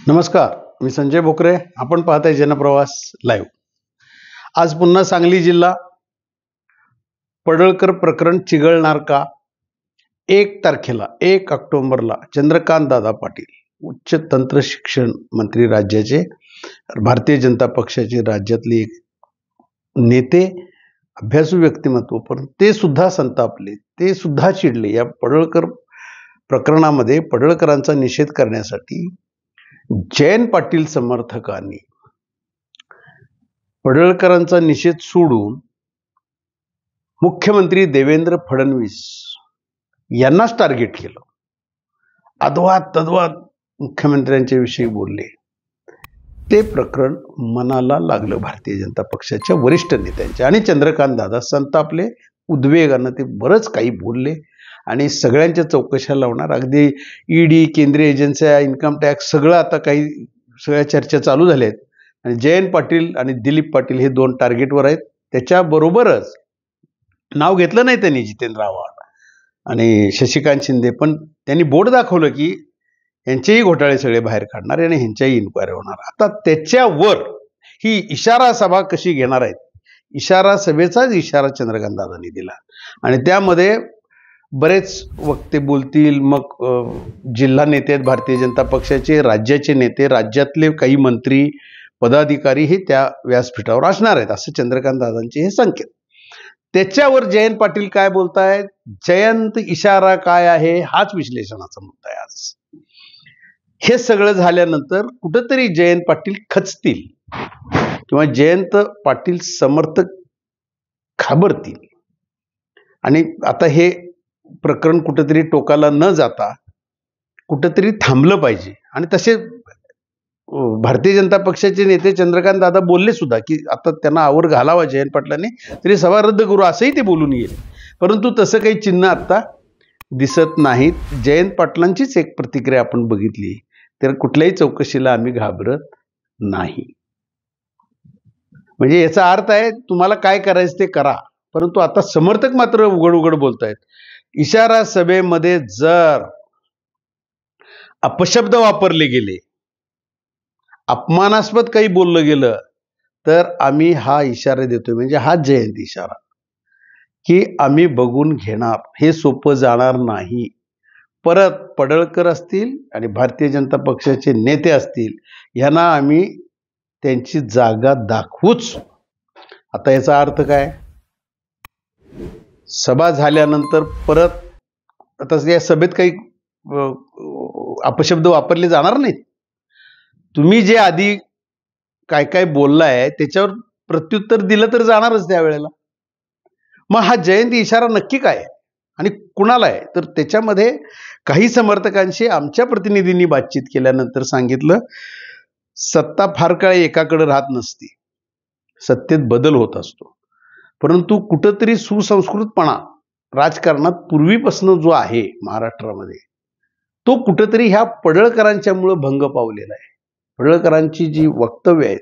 नमस्कार, मी संजय भोकरे. आपण पाहताय जनप्रवास लाईव्ह. आज पुन्हा सांगली जिल्हा. पडळकर प्रकरण चिघळणार का? 1 ऑक्टोबरला चंद्रकांत दादा पाटील, उच्च तंत्र शिक्षण मंत्री राज्याचे, भारतीय जनता पक्षाचे राज्यातले एक नेते, अभ्यासू व्यक्तिमत्व, पण ते सुद्धा संतापले, ते सुद्धा चिडले. या पडळकर प्रकरणामध्ये पडळकरांचा निषेध करण्यासाठी जयंत पाटील समर्थकांनी पडळकरांचा निषेध सोडून मुख्यमंत्री देवेंद्र फडणवीस यांनाच टार्गेट केलं. अद्वाद तद्वाद मुख्यमंत्र्यांच्या विषयी बोलले. ते प्रकरण मनाला लागलं भारतीय जनता पक्षाच्या वरिष्ठ नेत्यांच्या, आणि चंद्रकांत दादा संतापले, उद्वेगानं ते बरंच काही बोलले आणि सगळ्यांच्या चौकशा लावणार. अगदी ईडी, केंद्रीय एजन्स्या, इन्कम टॅक्स, सगळं आता सगळ्या चर्चा चालू झाल्या आहेत. आणि जयंत पाटील आणि दिलीप पाटील हे 2 टार्गेटवर आहेत. त्याच्याबरोबरच नाव घेतलं नाही त्यांनी जितेंद्र आव्हाड आणि शशिकांत शिंदे, पण त्यांनी बोर्ड दाखवलं की यांचेही घोटाळे सगळे बाहेर काढणार आणि ह्यांच्याही इन्क्वायरी होणार. आता त्याच्यावर ही इशारा सभा कशी घेणार आहेत? इशारा सभेचाच इशारा चंद्रकांत दादांनी दिला आणि त्यामध्ये बरेच वक्ते बोलतील. मग जिल्हा नेते आहेत भारतीय जनता पक्षाचे, राज्याचे नेते, राज्यातले काही मंत्री, पदाधिकारी हे त्या व्यासपीठावर असणार आहेत, असं चंद्रकांत दादांचे हे संकेत. त्याच्यावर जयंत पाटील काय बोलतायत? जयंत इशारा काय आहे हाच विश्लेषणाचा मुद्दा आहे आज. हे सगळं झाल्यानंतर कुठंतरी जयंत पाटील खचतील किंवा जयंत पाटील समर्थक घाबरतील आणि आता हे प्रकरण कुठेतरी टोकाला न जाता कुठेतरी थांबलं पाहिजे. आणि तसे भारतीय जनता पक्षाचे नेते चंद्रकांत दादा बोलले सुद्धा की आता त्यांना आवर घालावा जयंत पाटलांनी, तरी सभा रद्द करू असंही ते बोलून गेले. परंतु तसं काही चिन्ह आता दिसत नाहीत. जयंत पाटलांचीच एक प्रतिक्रिया आपण बघितली, तर कुठल्याही चौकशीला आम्ही घाबरत नाही. म्हणजे याचा अर्थ आहे तुम्हाला काय करायचं ते करा, परंतु आता समर्थक मात्र उघड उघड बोलतायत. इशारा सभेमध्ये जर अपशब्द वापरले गेले, अपमानास्पद काही बोललं गेलं, तर आम्ही हा इशारा देतोय, म्हणजे हा जयंत इशारा, की आम्ही बघून घेणार. हे सोपं जाणार नाही. परत पडळकर असतील आणि भारतीय जनता पक्षाचे नेते असतील, यांना आम्ही त्यांची जागा दाखवूच. आता याचा अर्थ काय? सभा झाल्यानंतर परत आता या सभेत काही अपशब्द वापरले जाणार नाहीत. तुम्ही जे आधी काय काय बोललाय त्याच्यावर प्रत्युत्तर दिलं तर जाणारच त्यावेळेला. मग हा जयंत इशारा नक्की काय आहे आणि कुणाला आहे? तर त्याच्यामध्ये काही समर्थकांशी आमच्या प्रतिनिधींनी बातचीत केल्यानंतर सांगितलं, सत्ता फार काळ एकाकडे राहत नसते, सत्तेत बदल होत असतो. परंतु कुठंतरी सुसंस्कृतपणा राजकारणात पूर्वीपासून जो आहे महाराष्ट्रामध्ये, तो कुठंतरी ह्या पडळकरांच्यामुळे भंग पावलेला आहे. पडळकरांची जी वक्तव्य आहेत,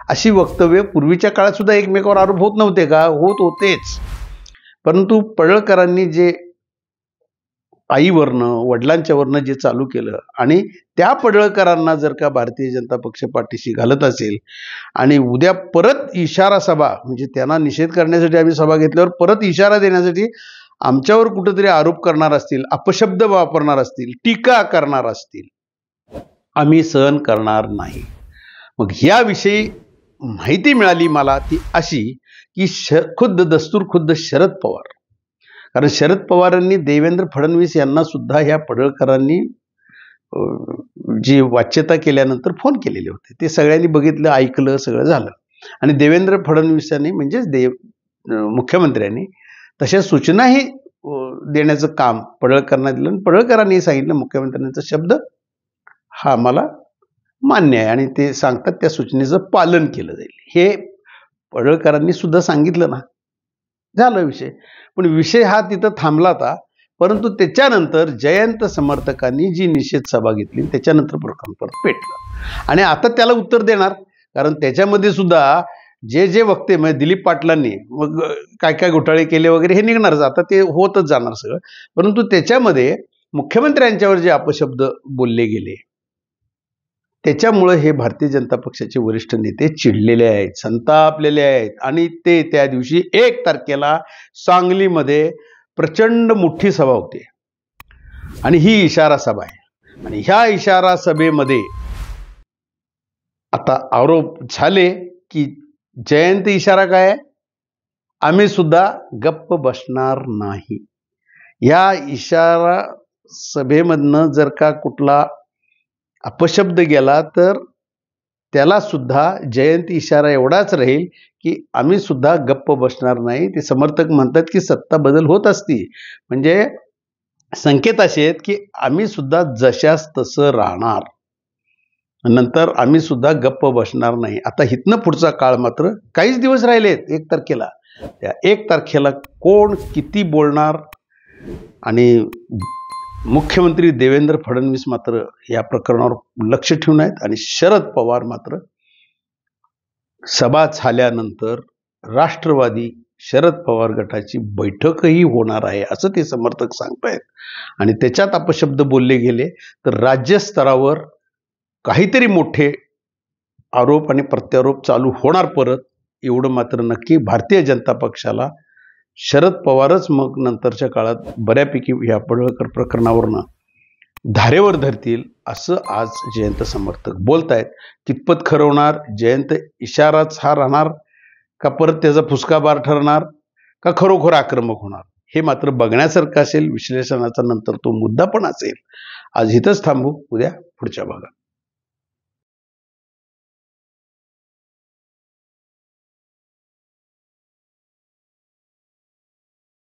अशी वक्तव्य पूर्वीच्या काळात सुद्धा एकमेकावर आरोप होत नव्हते का? होत होतेच. परंतु पडळकरांनी जे आईवरनं, वडिलांच्यावरनं जे चालू केलं, आणि त्या पडळकरांना जर का भारतीय जनता पक्ष पाठीशी घालत असेल आणि उद्या परत इशारा सभा, म्हणजे त्यांना निषेध करण्यासाठी आम्ही सभा घेतल्यावर परत इशारा देण्यासाठी आमच्यावर कुठेतरी आरोप करणार असतील, अपशब्द वापरणार असतील, टीका करणार असतील, आम्ही सहन करणार नाही. मग याविषयी माहिती मिळाली मला ती अशी की खुद्द शरद पवार, कारण शरद पवारांनी देवेंद्र फडणवीस यांना सुद्धा ह्या पडळकरांनी जी वाच्यता केल्यानंतर फोन केलेले होते. ते सगळ्यांनी बघितलं, ऐकलं, सगळं झालं. आणि देवेंद्र फडणवीसांनी म्हणजेच मुख्यमंत्र्यांनी तशा सूचनाही देण्याचं काम पडळकरांना दिलं. आणि पडळकरांनी सांगितलं मुख्यमंत्र्यांचा शब्द हा आम्हाला मान्य आहे आणि ते सांगतात त्या सूचनेचं पालन केलं जाईल. हे पडळकरांनी सुद्धा सांगितलं ना, झालं विषय. पण विषय हा तिथं थांबला होता. परंतु त्याच्यानंतर जयंत समर्थकांनी जी निषेध सभा घेतली, त्याच्यानंतर प्रकरण परत पेटलं आणि आता त्याला उत्तर देणार. कारण त्याच्यामध्ये सुद्धा जे वक्ते म्हणजे दिलीप पाटलांनी मग काय काय घोटाळे केले वगैरे हे निघणारच, आता ते होतच जाणार सगळं. परंतु त्याच्यामध्ये मुख्यमंत्र्यांच्यावर जे अपशब्द बोलले गेले, त्याच्यामुळे हे भारतीय जनता पक्षाचे वरिष्ठ नेते चिडलेले आहेत, संतापलेले आहेत आणि ते त्या दिवशी 1 तारखेला सांगलीमध्ये प्रचंड मोठी सभा होते आणि ही इशारा सभा आहे. आणि ह्या इशारा सभेमध्ये आता आरोप झाले की जयंत इशारा काय आहे, आम्ही सुद्धा गप्प बसणार नाही. या इशारा सभेमधनं जर का कुठला अपशब्द गेला तर त्याला सुद्धा जयंत इशारा एवढाच राहील की आम्ही सुद्धा गप्प बसणार नाही. ते समर्थक म्हणतात की सत्ता बदल होत असती, म्हणजे संकेत असे आहेत की आम्ही सुद्धा जशास तसं राहणार, नंतर आम्ही सुद्धा गप्प बसणार नाही. आता इथनं पुढचा काळ मात्र काहीच दिवस राहिलेत 1 तारखेला. त्या 1 तारखेला कोण किती बोलणार आणि मुख्यमंत्री देवेंद्र फडणवीस मात्र या प्रकरणावर लक्ष ठेवून आहेत आणि शरद पवार मात्र सभा झाल्यानंतर राष्ट्रवादी शरद पवार गटाची बैठकही होणार आहे असं ते समर्थक सांगतायत. आणि त्याच्यात अपशब्द बोलले गेले तर राज्यस्तरावर काहीतरी मोठे आरोप आणि प्रत्यारोप चालू होणार परत, एवढं मात्र नक्की. भारतीय जनता पक्षाला शरद पवारच मग नंतरच्या काळात बऱ्यापैकी या पडळकर प्रकरणावरनं धारेवर धरतील असं आज जयंत समर्थक बोलतायत. कितपत खरं होणार, जयंत इशाराच हा राहणार का परत त्याचा फुसकाबार ठरणार का खरोखर आक्रमक होणार, हे मात्र बघण्यासारखं असेल. विश्लेषणाचा नंतर तो मुद्दा पण असेल. आज इथंच थांबू, उद्या पुढच्या भागात.